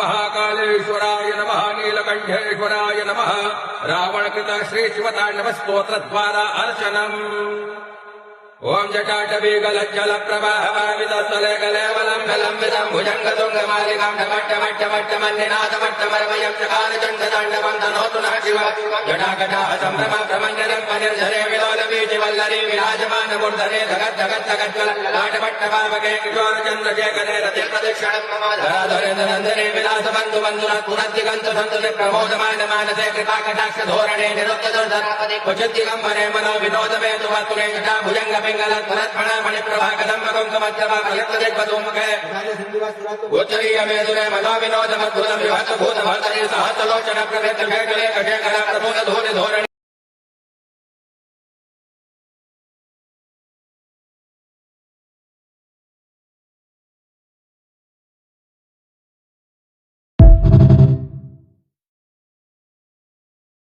महाकालेश्वराय नमः नीलकंठेश्वराय नमः रावणकृत श्री शिवतांडव स्तोत्र द्वारा अर्चनम् ओम जटाटवी गलज्जल प्रवाह भावितस्थले गलेवलम् गलम्बितम् भुजङ्गतुङ्गमालिकाम् ढमट्टमट्टमट्टमन्निनाथमट्टमर्वयम् चकार चण्डताण्डवम् तनोतु नः शिव जटाकटाः सम्भ्रम प्रमञ्जनम् परिर्झरे विलोलबीजिवल्लरी विराजमान मूर्धने जगज्जगज्जगज्ज्वल लाटपट्टपावके किशोरचन्द्रशेखरे रतिप्रदक्षिणम् मम धराधरेन्द्रनन्दने विलासबन्धु बन्धुनः पुनर्दिगन्तु सन्तुते प्रमोदमान मानसे कृपाकटाक्ष धोरणे निरुक्तदुर्धरापदे क्वचिद्दिगम्बरे मनो विनोदमेतु वतुरे जटा भुजङ्ग उत्तरीयमेदुरे मनो विनोद मद्भुतम् विभक्त भूत भर्तरी सहस्रलोचन प्रभृत भेटले कषे कला प्रभुत धूलि धोरणे